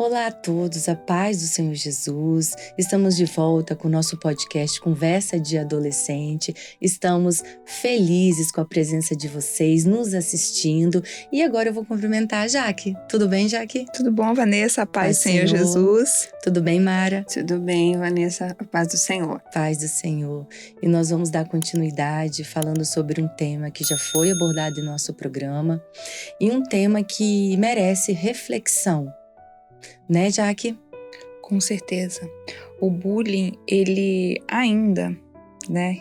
Olá a todos, a paz do Senhor Jesus. Estamos de volta com o nosso podcast Conversa de Adolescente. Estamos felizes com a presença de vocês, nos assistindo. E agora eu vou cumprimentar a Jaque. Tudo bem, Jaque? Tudo bom, Vanessa? A paz do Senhor Jesus. Tudo bem, Mara? Tudo bem, Vanessa? A paz do Senhor. Paz do Senhor. E nós vamos dar continuidade falando sobre um tema que já foi abordado em nosso programa e um tema que merece reflexão. Né, Jaque? Com certeza. O bullying, ele ainda,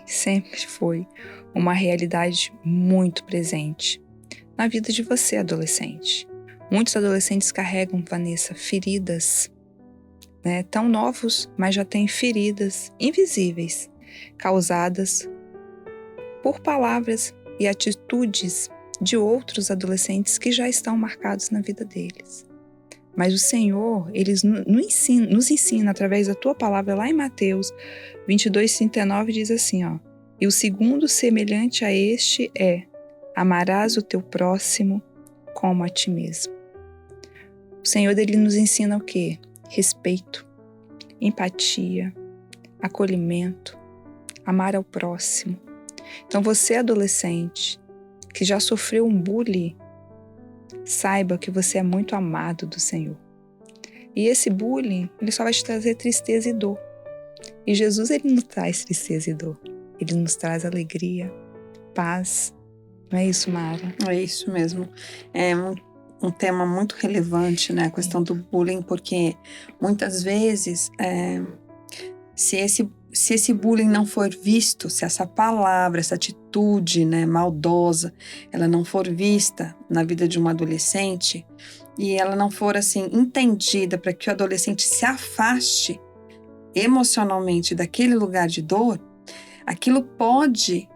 sempre foi uma realidade muito presente na vida de você, adolescente. Muitos adolescentes carregam, Vanessa, feridas, tão novos, mas já têm feridas invisíveis, causadas por palavras e atitudes de outros adolescentes que já estão marcados na vida deles. Mas o Senhor, Ele nos ensina através da Tua palavra, lá em Mateus 22:39, diz assim, e o segundo semelhante a este é: amarás o teu próximo como a ti mesmo. O Senhor, Ele nos ensina o quê? Respeito, empatia, acolhimento, amar ao próximo. Então você, adolescente, que já sofreu um bullying, saiba que você é muito amado do Senhor. E esse bullying, ele só vai te trazer tristeza e dor. E Jesus, ele não traz tristeza e dor. Ele nos traz alegria, paz. Não é isso, Mara? É isso mesmo. É um tema muito relevante, a questão do bullying, porque muitas vezes, se esse bullying não for visto, se essa palavra, essa atitude, maldosa, ela não for vista na vida de um adolescente e ela não for assim entendida para que o adolescente se afaste emocionalmente daquele lugar de dor, aquilo pode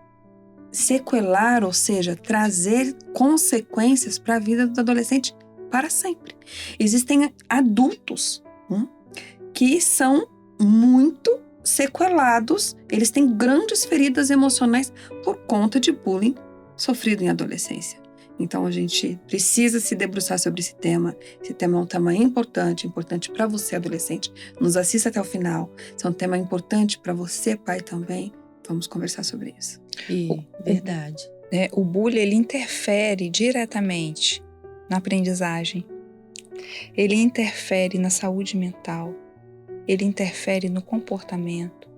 sequelar, ou seja, trazer consequências para a vida do adolescente para sempre. Existem adultos que são muito sequelados, eles têm grandes feridas emocionais por conta de bullying sofrido em adolescência. Então a gente precisa se debruçar sobre esse tema. Esse tema é um tema importante para você, adolescente. Nos assista até o final. Esse é um tema importante para você, pai, também. Vamos conversar sobre isso. Verdade. O bullying, ele interfere diretamente na aprendizagem. Ele interfere na saúde mental. Ele interfere no comportamento.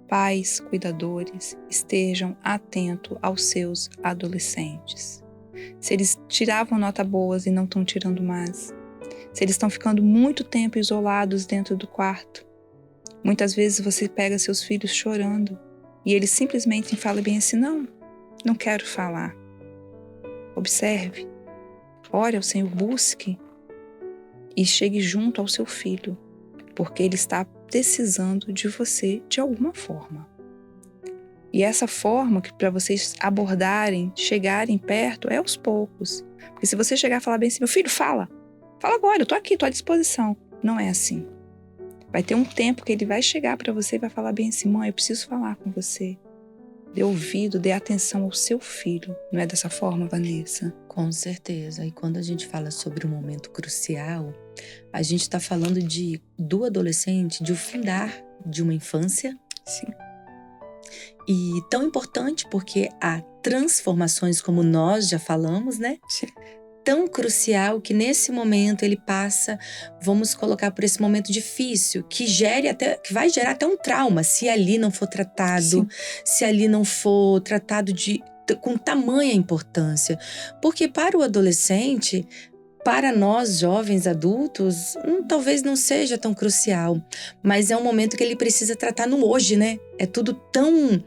Pais, cuidadores, estejam atentos aos seus adolescentes. Se eles tiravam notas boas e não estão tirando mais. Se eles estão ficando muito tempo isolados dentro do quarto. Muitas vezes você pega seus filhos chorando e eles simplesmente falam bem assim, não quero falar. Observe, ore ao Senhor, busque e chegue junto ao seu filho. Porque ele está precisando de você de alguma forma. E essa forma que para vocês abordarem, chegarem perto, é aos poucos. Porque se você chegar e falar bem assim, meu filho, fala agora, eu tô aqui, tô à disposição. Não é assim. Vai ter um tempo que ele vai chegar para você e vai falar bem assim, mãe, eu preciso falar com você. Dê ouvido, dê atenção ao seu filho. Não é dessa forma, Vanessa? Com certeza. E quando a gente fala sobre um momento crucial, a gente está falando do adolescente, de o findar de uma infância. Sim. E tão importante porque há transformações, como nós já falamos, Sim. Tão crucial que nesse momento ele passa, vamos colocar por esse momento difícil, que vai gerar até um trauma, se ali não for tratado, Sim. se ali não for tratado com tamanha importância. Porque para o adolescente, para nós jovens adultos, talvez não seja tão crucial, mas é um momento que ele precisa tratar no hoje, É tudo tão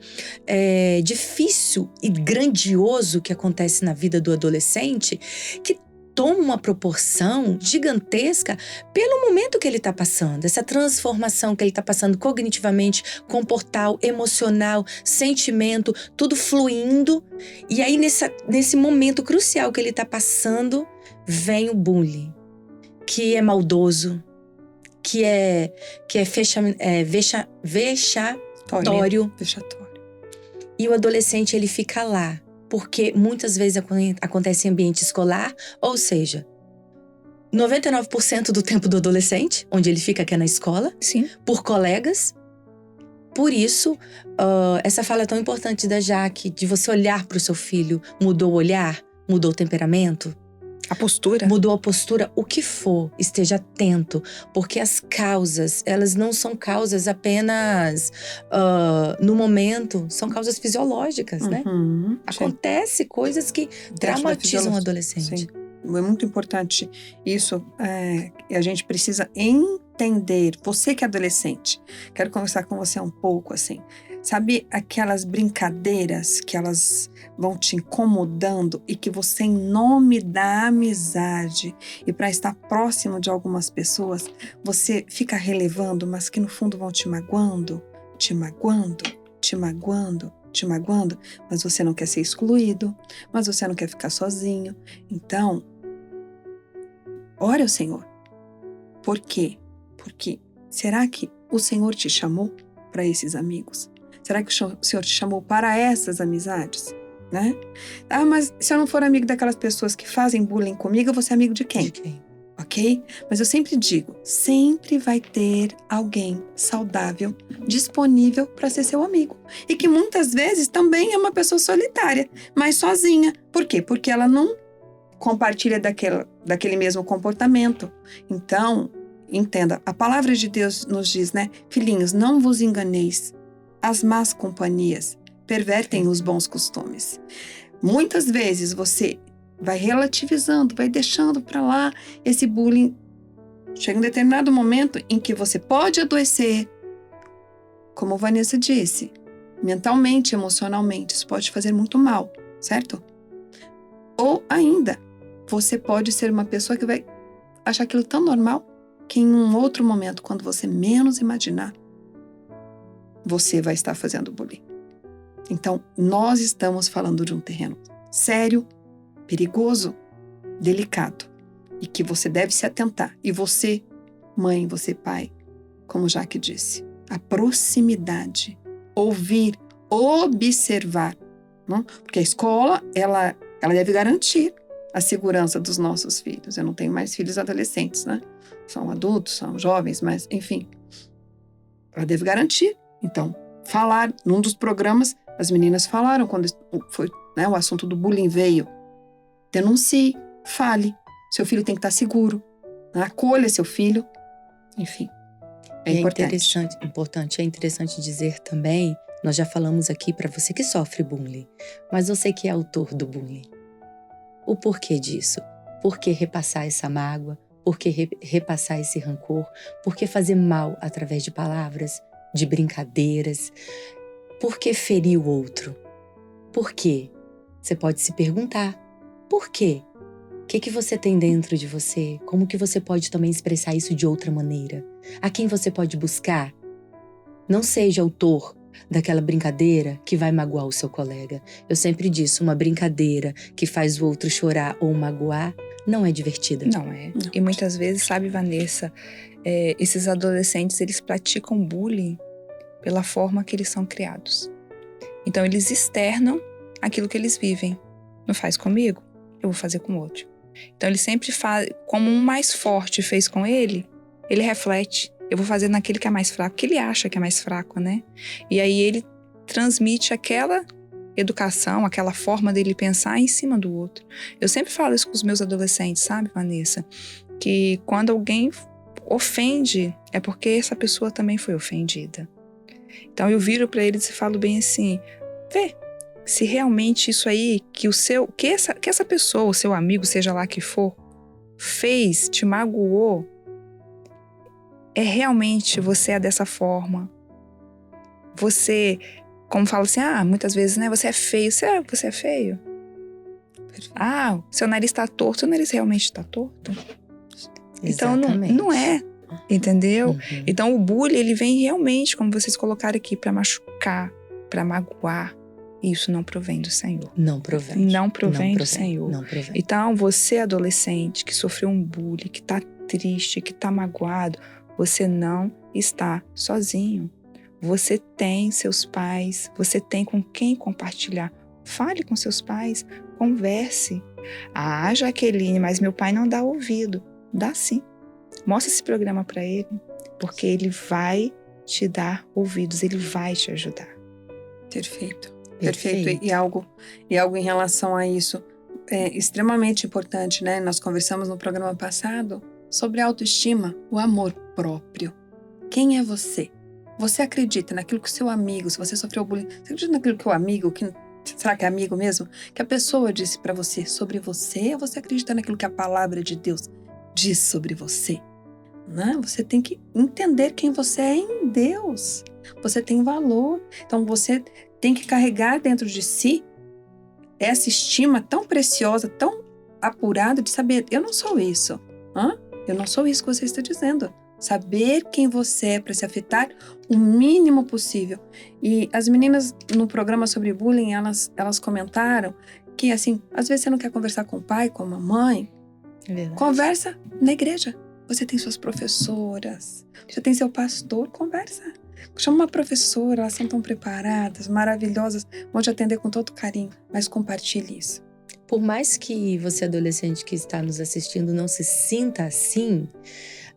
difícil e grandioso que acontece na vida do adolescente que toma uma proporção gigantesca pelo momento que ele está passando, essa transformação que ele está passando cognitivamente, comportal, emocional, sentimento, tudo fluindo. E aí nesse momento crucial que ele está passando, vem o bullying, que é maldoso, que é vexatório. E o adolescente, ele fica lá, porque muitas vezes acontece em ambiente escolar, ou seja, 99% do tempo do adolescente, onde ele fica, que é na escola, Sim. por colegas. Por isso, essa fala é tão importante da Jaque, de você olhar para o seu filho. Mudou o olhar? Mudou o temperamento? A postura. Mudou a postura? O que for, esteja atento. Porque as causas, elas não são causas apenas no momento. São causas fisiológicas, né? Sim. Acontece coisas que traumatizam o adolescente. Sim. É muito importante isso. E a gente precisa entender. Você que é adolescente, quero conversar com você um pouco assim. Sabe aquelas brincadeiras que elas vão te incomodando e que você, em nome da amizade e para estar próximo de algumas pessoas, você fica relevando, mas que no fundo vão te magoando, te magoando, te magoando, te magoando, mas você não quer ser excluído, mas você não quer ficar sozinho. Então, ore ao Senhor. Por quê? Porque será que o Senhor te chamou para esses amigos? Será que o Senhor te chamou para essas amizades? Né? Ah, mas se eu não for amigo daquelas pessoas que fazem bullying comigo, eu vou ser amigo de quem? De quem? Ok? Mas eu sempre digo, sempre vai ter alguém saudável, disponível para ser seu amigo. E que muitas vezes também é uma pessoa solitária, mas sozinha. Por quê? Porque ela não compartilha daquele mesmo comportamento. Então, entenda, a palavra de Deus nos diz, né? Filhinhos, não vos enganeis. As más companhias pervertem os bons costumes. Muitas vezes você vai relativizando, vai deixando para lá esse bullying. Chega um determinado momento em que você pode adoecer, como Vanessa disse, mentalmente, emocionalmente. Isso pode fazer muito mal, certo? Ou ainda, você pode ser uma pessoa que vai achar aquilo tão normal que em um outro momento, quando você menos imaginar, você vai estar fazendo bullying. Então, nós estamos falando de um terreno sério, perigoso, delicado, e que você deve se atentar. E você, mãe, você, pai, como Jaque disse, a proximidade, ouvir, observar, não? Porque a escola, ela deve garantir a segurança dos nossos filhos. Eu não tenho mais filhos adolescentes, né? São adultos, são jovens, mas, enfim, ela deve garantir. Então, falar, num dos programas, as meninas falaram quando foi, né, o assunto do bullying veio. Denuncie, fale. Seu filho tem que estar seguro. Né? Acolha seu filho. Enfim, é importante. É interessante dizer também, nós já falamos aqui para você que sofre bullying, mas você que é autor do bullying. O porquê disso? Por que repassar essa mágoa? Por que repassar esse rancor? Por que fazer mal através de palavras, de brincadeiras? Por que ferir o outro? Por quê? Você pode se perguntar. Por quê? O que você tem dentro de você? Como que você pode também expressar isso de outra maneira? A quem você pode buscar? Não seja autor daquela brincadeira que vai magoar o seu colega. Eu sempre disse, uma brincadeira que faz o outro chorar ou magoar não é divertida. Não é. E muitas vezes, sabe, Vanessa, esses adolescentes, eles praticam bullying pela forma que eles são criados. Então, eles externam aquilo que eles vivem. Não faz comigo? Eu vou fazer com o outro. Então, ele sempre faz, como um mais forte fez com ele reflete. Eu vou fazer naquele que é mais fraco, que ele acha que é mais fraco, né? E aí ele transmite aquela educação, aquela forma dele pensar em cima do outro. Eu sempre falo isso com os meus adolescentes, sabe, Vanessa? Que quando alguém ofende, é porque essa pessoa também foi ofendida. Então eu viro para eles e falo bem assim, vê se realmente isso aí que essa pessoa, o seu amigo, seja lá que for, fez, te magoou, realmente você é dessa forma. Você, como fala assim, muitas vezes, né, você é feio. Você é feio? Perfeito. Seu nariz tá torto, seu nariz realmente tá torto? Exatamente. Então não é, entendeu? Uhum. Então o bullying, ele vem realmente, como vocês colocaram aqui, para machucar, para magoar. Isso não provém do Senhor. Não provém. Não provém do Senhor. Não provém. Então você, adolescente, que sofreu um bullying, que tá triste, que tá magoado, você não está sozinho. Você tem seus pais, você tem com quem compartilhar. Fale com seus pais, converse. Jaqueline, mas meu pai não dá ouvido. Dá sim. Mostra esse programa para ele, porque ele vai te dar ouvidos, ele vai te ajudar. Perfeito. Perfeito. Perfeito. E algo em relação a isso é extremamente importante, né? Nós conversamos no programa passado sobre a autoestima, o amor próprio. Quem é você? Você acredita naquilo que o seu amigo, se você sofreu bullying, você acredita naquilo que o amigo, será que é amigo mesmo? Que a pessoa disse pra você sobre você, ou você acredita naquilo que a palavra de Deus diz sobre você? Né? Você tem que entender quem você é em Deus. Você tem valor. Então você tem que carregar dentro de si essa estima tão preciosa, tão apurada de saber, eu não sou isso. Eu não sou isso que você está dizendo. Saber quem você é para se afetar o mínimo possível. E as meninas no programa sobre bullying, elas comentaram que, assim, às vezes você não quer conversar com o pai, com a mamãe. É verdade. Conversa na igreja. Você tem suas professoras, você tem seu pastor, conversa. Chama uma professora, elas são tão preparadas, maravilhosas, vão te atender com todo carinho, mas compartilhe isso. Por mais que você, adolescente que está nos assistindo, não se sinta assim,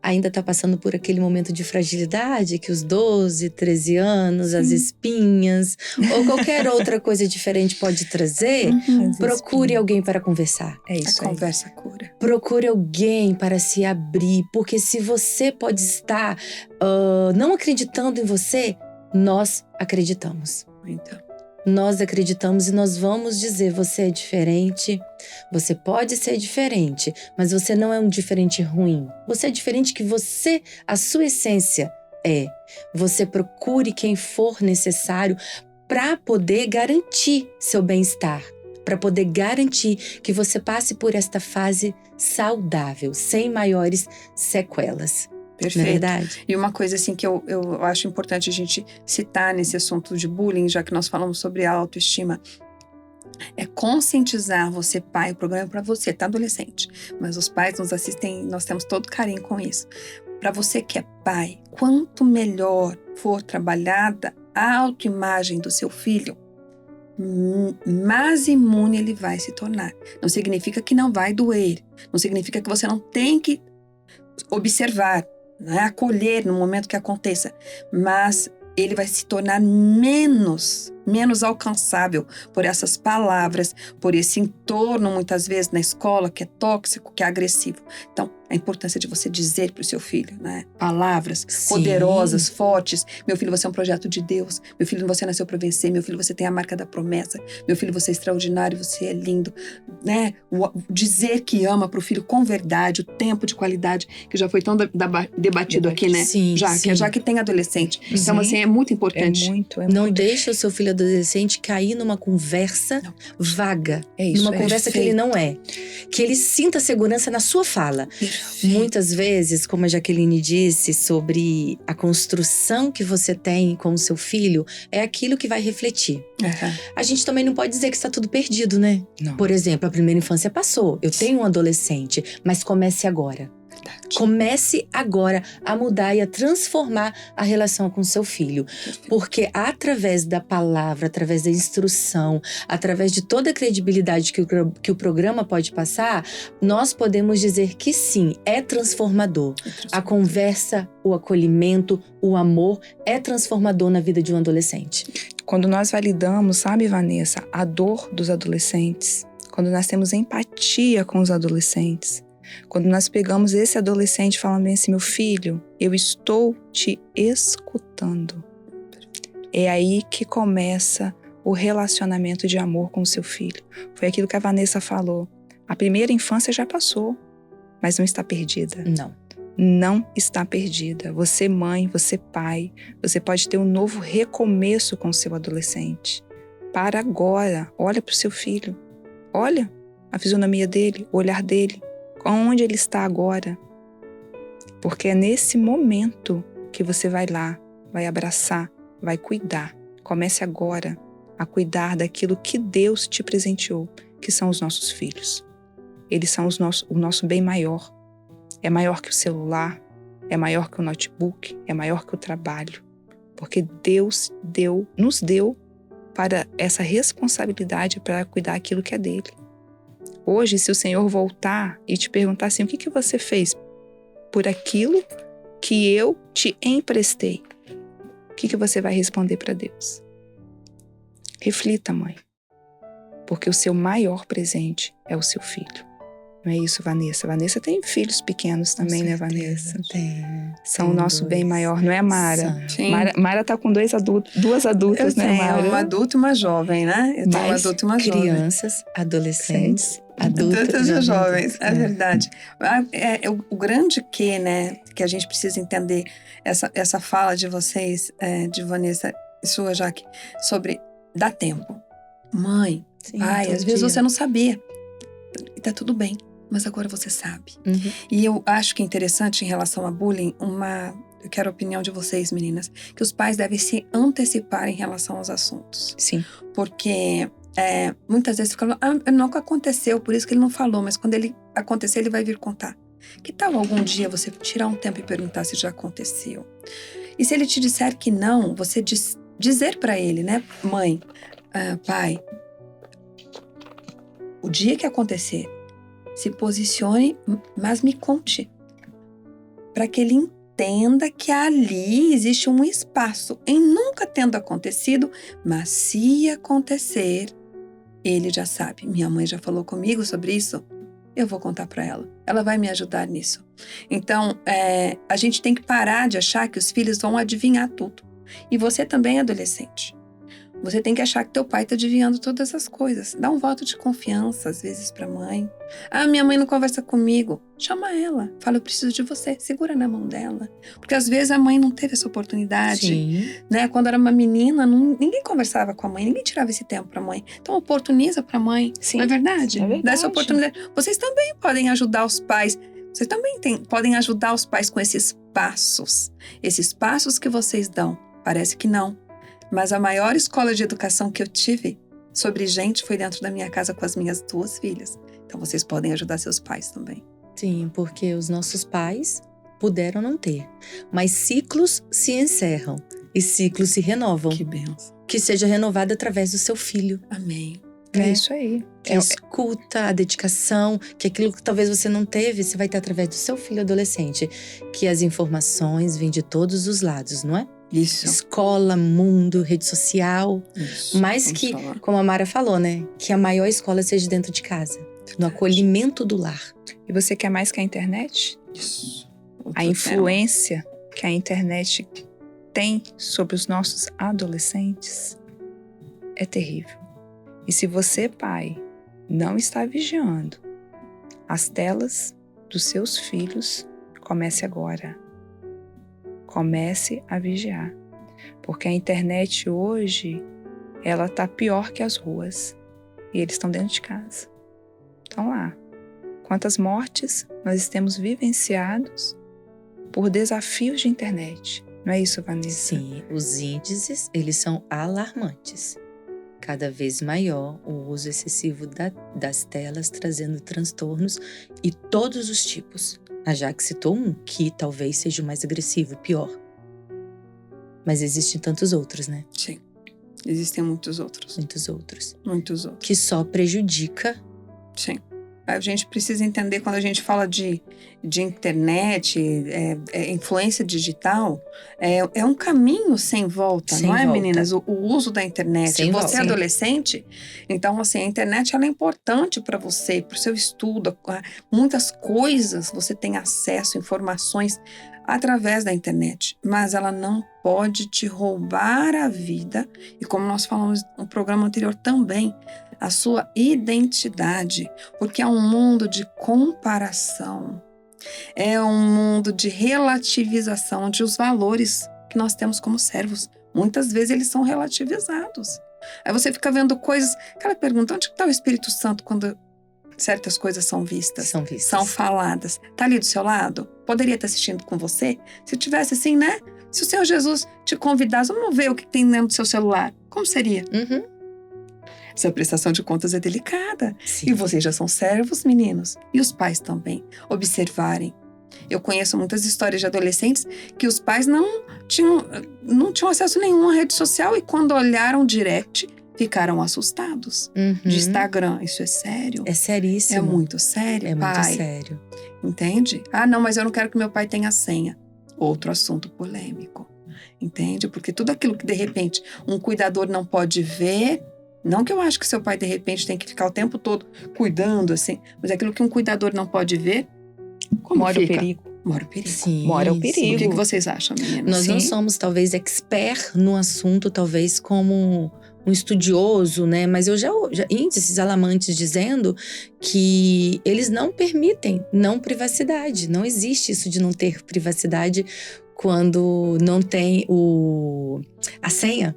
ainda está passando por aquele momento de fragilidade que os 12, 13 anos, as espinhas ou qualquer outra coisa diferente pode trazer, procure alguém para conversar. É isso A aí. conversa cura. Procure alguém para se abrir, porque se você pode estar não acreditando em você, nós acreditamos. Então, Nós acreditamos e nós vamos dizer, você é diferente, você pode ser diferente, mas você não é um diferente ruim. Você é diferente que você, a sua essência é. Você procure quem for necessário para poder garantir seu bem-estar, para poder garantir que você passe por esta fase saudável, sem maiores sequelas. perfeito. Não é verdade? E uma coisa assim que eu acho importante a gente citar nesse assunto de bullying, já que nós falamos sobre a autoestima, é conscientizar você, pai. O programa é para você, tá, adolescente? Mas os pais nos assistem, nós temos todo carinho com isso. Para você que é pai, quanto melhor for trabalhada a autoimagem do seu filho, mais imune ele vai se tornar. Não significa que não vai doer, não significa que você não tem que observar, né, acolher no momento que aconteça, mas ele vai se tornar menos alcançável por essas palavras, por esse entorno, muitas vezes, na escola, que é tóxico, que é agressivo. Então, a importância de você dizer para o seu filho, né, palavras poderosas, fortes. Meu filho, você é um projeto de Deus. Meu filho, você nasceu para vencer. Meu filho, você tem a marca da promessa. Meu filho, você é extraordinário, você é lindo. Né? Dizer que ama para o filho com verdade, o tempo de qualidade, que já foi tão debatido aqui, né? Sim, Já que tem adolescente. Então, assim, é muito importante. Não deixa o seu filho adolescente cair numa conversa vaga. É isso, numa conversa que ele não é. Que ele sinta segurança na sua fala. Muitas vezes, como a Jaqueline disse, sobre a construção que você tem com o seu filho, é aquilo que vai refletir. A gente também não pode dizer que está tudo perdido, né? Não. Por exemplo, a primeira infância passou. Eu tenho um adolescente, mas comece agora. Comece agora a mudar e a transformar a relação com seu filho. Porque através da palavra, através da instrução, através de toda a credibilidade que o programa pode passar, nós podemos dizer que sim, é transformador. A conversa, o acolhimento, o amor é transformador na vida de um adolescente. Quando nós validamos, sabe, Vanessa, a dor dos adolescentes, quando nós temos empatia com os adolescentes, quando nós pegamos esse adolescente falando bem assim, meu filho, eu estou te escutando. É aí que começa o relacionamento de amor com o seu filho. Foi aquilo que a Vanessa falou. A primeira infância já passou, mas não está perdida. Não está perdida. Você mãe, você pai, você pode ter um novo recomeço com o seu adolescente. Para agora, olha para o seu filho. Olha a fisionomia dele, o olhar dele. Onde ele está agora? Porque é nesse momento que você vai lá, vai abraçar, vai cuidar. Comece agora a cuidar daquilo que Deus te presenteou, que são os nossos filhos. Eles são o nosso bem maior. É maior que o celular, é maior que o notebook, é maior que o trabalho. Porque Deus nos deu para essa responsabilidade para cuidar daquilo que é dele. Hoje, se o Senhor voltar e te perguntar assim, o que você fez por aquilo que eu te emprestei. O que você vai responder para Deus? Reflita, mãe. Porque o seu maior presente é o seu filho. Não é isso, Vanessa? Vanessa tem filhos pequenos também, né, Vanessa? Tem. São o nosso bem maior, não é, Mara? Sim. Mara tá com duas adultas, né, Mara? Um adulto e uma jovem, né? Eu tenho um adulto e uma jovem. Crianças, adolescentes, adultos e jovens, é adultos. verdade. O grande que, né, que a gente precisa entender, essa fala de vocês, de Vanessa e sua, Jaque, sobre dar tempo. Mãe, Sim, pai, todo às vezes dia. você não sabia. E tá tudo bem, mas agora você sabe. Uhum. E eu acho que é interessante em relação a bullying, eu quero a opinião de vocês, meninas, que os pais devem se antecipar em relação aos assuntos. Sim. Porque muitas vezes ficam, nunca aconteceu, por isso que ele não falou, mas quando ele acontecer, ele vai vir contar. Que tal algum dia você tirar um tempo e perguntar se já aconteceu? E se ele te disser que não, você dizer pra ele, né, mãe, pai, o dia que acontecer, se posicione, mas me conte. Para que ele entenda que ali existe um espaço em nunca tendo acontecido, mas se acontecer, ele já sabe. Minha mãe já falou comigo sobre isso, eu vou contar para ela. Ela vai me ajudar nisso. Então, a gente tem que parar de achar que os filhos vão adivinhar tudo. E você também, adolescente. Você tem que achar que teu pai tá adivinhando todas as coisas. Dá um voto de confiança, às vezes, pra mãe. Minha mãe não conversa comigo. Chama ela. Fala, eu preciso de você. Segura na mão dela. Porque, às vezes, a mãe não teve essa oportunidade. Sim. Né? Quando era uma menina, ninguém conversava com a mãe. Ninguém tirava esse tempo pra mãe. Então, oportuniza pra mãe. Sim. Não é verdade? É verdade. Dá essa oportunidade. Vocês também podem ajudar os pais. Vocês também podem ajudar os pais com esses passos. Esses passos que vocês dão. Parece que não. Mas a maior escola de educação que eu tive sobre gente foi dentro da minha casa com as minhas 2 filhas. Então vocês podem ajudar seus pais também. Sim, porque os nossos pais puderam não ter. Mas ciclos se encerram e ciclos se renovam. Que benção. Que seja renovado através do seu filho. Amém. É isso aí. Que a escuta, a dedicação, que aquilo que talvez você não teve, você vai ter através do seu filho adolescente. Que as informações vêm de todos os lados, não é? Isso. Escola, mundo, rede social. Isso. Mas Vamos que, falar. como a Mara falou, né? Que a maior escola seja dentro de casa. No acolhimento do lar. E você quer mais que a internet? Isso. A influência que a internet tem sobre os nossos adolescentes é terrível. E se você, pai, não está vigiando as telas dos seus filhos, comece agora. Comece a vigiar. Porque a internet hoje, ela tá pior que as ruas. E eles estão dentro de casa. Estão lá. Quantas mortes nós temos vivenciados por desafios de internet. Não é isso, Vanessa? Sim, os índices, eles são alarmantes. Cada vez maior o uso excessivo das telas, trazendo transtornos e todos os tipos. A Jaque citou um, que talvez seja o mais agressivo, o pior. Mas existem tantos outros, né? Sim. Existem muitos outros. Muitos outros. Muitos outros. Que só prejudica. Sim. A gente precisa entender, quando a gente fala de internet, influência digital, é um caminho sem volta, Sem não é, volta. meninas? O uso da internet. Sem Você volta. é adolescente, então, assim, a internet ela é importante para você, para o seu estudo. Muitas coisas você tem acesso, informações através da internet, mas ela não pode te roubar a vida. E como nós falamos no programa anterior também, a sua identidade, porque é um mundo de comparação, é um mundo de relativização de os valores que nós temos como servos. Muitas vezes eles são relativizados. Aí você fica vendo coisas, aquela pergunta, onde está o Espírito Santo quando certas coisas são vistas? São vistas. São faladas. Está ali do seu lado? Poderia estar assistindo com você? Se tivesse assim, né? Se o Senhor Jesus te convidasse, vamos ver o que tem dentro do seu celular. Como seria? Uhum. Essa prestação de contas é delicada. Sim. E vocês já são servos, meninos. E os pais também. Observarem. Eu conheço muitas histórias de adolescentes que os pais não tinham acesso nenhum à rede social e quando olharam direct, ficaram assustados. Uhum. De Instagram. Isso é sério? É seríssimo. É muito sério, É pai. muito sério. Entende? Ah, não, mas eu não quero que meu pai tenha senha. Outro assunto polêmico. Entende? Porque tudo aquilo que, de repente, um cuidador não pode ver, não que eu acho que seu pai, de repente, tem que ficar o tempo todo cuidando, assim, mas aquilo que um cuidador não pode ver, como Mora o fica? perigo. Mora o perigo. Sim, Mora o O perigo. que vocês acham, meninas? Nós não Sim. somos, talvez, expert no assunto, talvez como um estudioso, né? Mas eu já índices alarmantes dizendo que eles não permitem não privacidade. Não existe isso de não ter privacidade quando não tem a senha,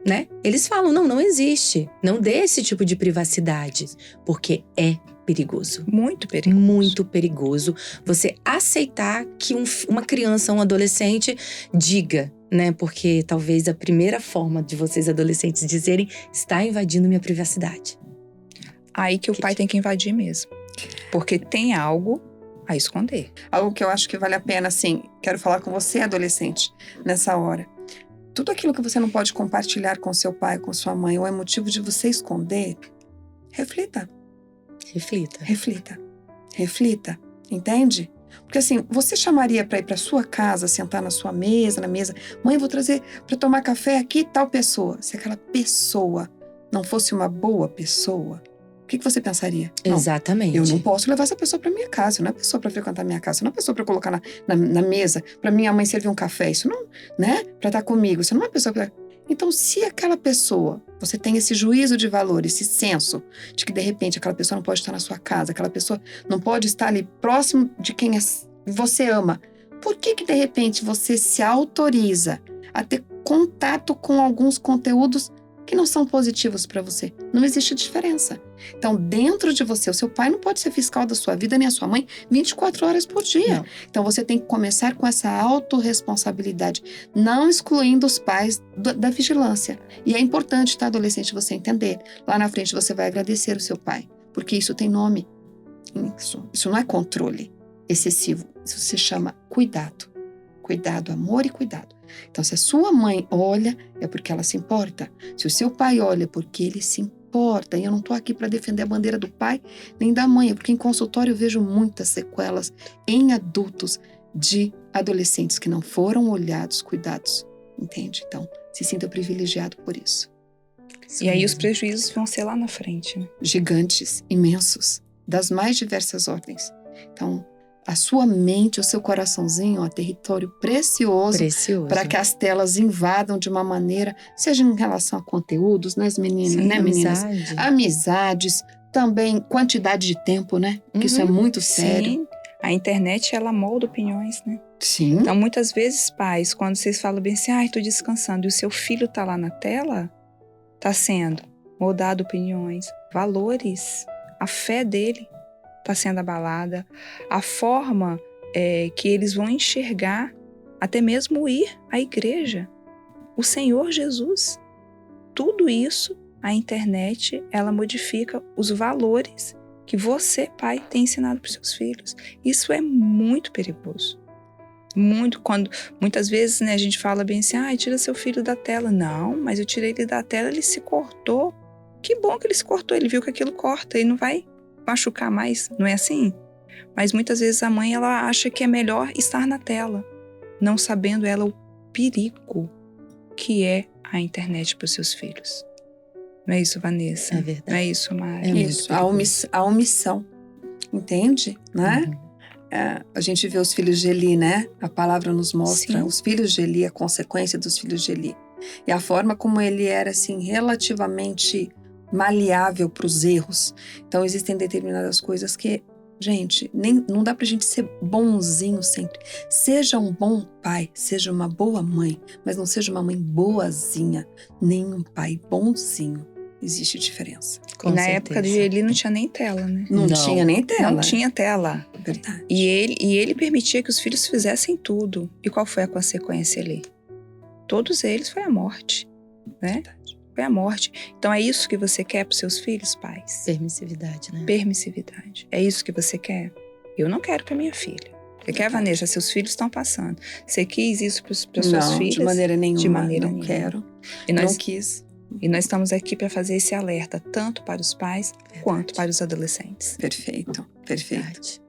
né? Eles falam, não existe. Não dê esse tipo de privacidade, porque é perigoso. Muito perigoso. Muito perigoso você aceitar que uma criança, um adolescente diga, né? Porque talvez a primeira forma de vocês adolescentes dizerem está invadindo minha privacidade. Aí que o pai tem que invadir mesmo. Porque tem algo a esconder. Algo que eu acho que vale a pena, assim, quero falar com você, adolescente, nessa hora. Tudo aquilo que você não pode compartilhar com seu pai, com sua mãe, ou é motivo de você esconder, reflita. Reflita, entende? Porque assim, você chamaria para ir para sua casa, sentar na sua mesa, mãe, eu vou trazer para tomar café aqui tal pessoa. Se aquela pessoa não fosse uma boa pessoa, o que você pensaria? Exatamente. Eu não posso levar essa pessoa para minha casa, não é pessoa para frequentar minha casa, não é pessoa para colocar na mesa, para minha mãe servir um café, isso não, né? Para estar comigo, isso não é pessoa para... Então, se aquela pessoa, você tem esse juízo de valor, esse senso de que, de repente, aquela pessoa não pode estar na sua casa, aquela pessoa não pode estar ali próximo de quem você ama, por que, de repente, você se autoriza a ter contato com alguns conteúdos que não são positivos para você? Não existe diferença. Então, dentro de você, o seu pai não pode ser fiscal da sua vida, nem a sua mãe, 24 horas por dia. Não. Então, você tem que começar com essa autorresponsabilidade, não excluindo os pais da vigilância. E é importante, tá, adolescente, você entender. Lá na frente, você vai agradecer o seu pai, porque isso tem nome. Isso não é controle excessivo. Isso se chama cuidado. Cuidado, amor e cuidado. Então, se a sua mãe olha, é porque ela se importa. Se o seu pai olha, é porque ele se importa. E eu não estou aqui para defender a bandeira do pai nem da mãe, porque em consultório eu vejo muitas sequelas em adultos de adolescentes que não foram olhados, cuidados. Entende? Então, se sinta privilegiado por isso. E aí os prejuízos vão ser lá na frente, né? Gigantes, imensos, das mais diversas ordens. Então, a sua mente, o seu coraçãozinho, é território precioso para que as telas invadam de uma maneira, seja em relação a conteúdos, né, meninas, Sim, né, meninas? amizade. Amizades, também quantidade de tempo, né? Que isso é muito sério. Sim, a internet, ela molda opiniões, né? Sim. Então, muitas vezes, pais, quando vocês falam bem assim, tô descansando, e o seu filho tá lá na tela, tá sendo moldado opiniões, valores, a fé dele está sendo abalada, a forma que eles vão enxergar, até mesmo ir à igreja, o Senhor Jesus. Tudo isso, a internet, ela modifica os valores que você, pai, tem ensinado para os seus filhos. Isso é muito perigoso. Muitas vezes, né, a gente fala bem assim, tira seu filho da tela. Não, mas eu tirei ele da tela, ele se cortou. Que bom que ele se cortou, ele viu que aquilo corta e não vai machucar mais, não é assim? Mas muitas vezes a mãe, ela acha que é melhor estar na tela, não sabendo ela o perigo que é a internet para os seus filhos. Não é isso, Vanessa? É verdade. Não é isso, Mari? É Isso, a omissão, entende? Né? Uhum. A gente vê os filhos de Eli, né? A palavra nos mostra Sim. os filhos de Eli, a consequência dos filhos de Eli. E a forma como ele era, assim, relativamente maleável para os erros. Então, existem determinadas coisas que, gente, não dá pra gente ser bonzinho sempre. Seja um bom pai, seja uma boa mãe, mas não seja uma mãe boazinha, nem um pai bonzinho. Existe diferença. Com e na certeza. época de Eli não tinha nem tela, né? Não Não. tinha nem tela. Não tinha tela. Verdade. E ele permitia que os filhos fizessem tudo. E qual foi a consequência ali? Todos eles foi a morte, né? Verdade. Foi a morte. Então é isso que você quer para os seus filhos, pais? Permissividade, né? Permissividade. É isso que você quer? Eu não quero para minha filha. Você quer, Vanessa? Seus filhos estão passando. Você quis isso para suas filhas? De maneira nenhuma. De maneira não nenhuma. quero. E nós, Não quis. e nós estamos aqui para fazer esse alerta, tanto para os pais quanto para os adolescentes. Perfeito. Perfeito. Verdade.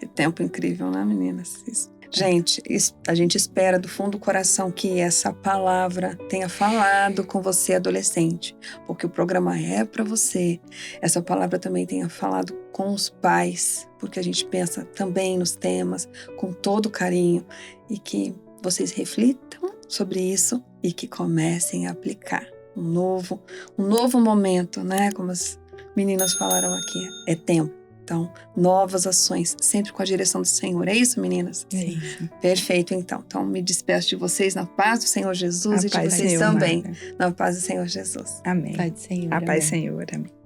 Que tempo incrível, né, meninas? Gente, a gente espera do fundo do coração que essa palavra tenha falado com você, adolescente, porque o programa é para você. Essa palavra também tenha falado com os pais, porque a gente pensa também nos temas com todo carinho, e que vocês reflitam sobre isso e que comecem a aplicar um novo momento, né? Como as meninas falaram aqui, é tempo. Então, novas ações, sempre com a direção do Senhor. É isso, meninas? Sim. Perfeito, então. Então, me despeço de vocês na paz do Senhor Jesus A e de paz do vocês Senhor, também Mara. na paz do Senhor Jesus. Amém. Pai do Senhor. A paz, amém. Senhor. Amém.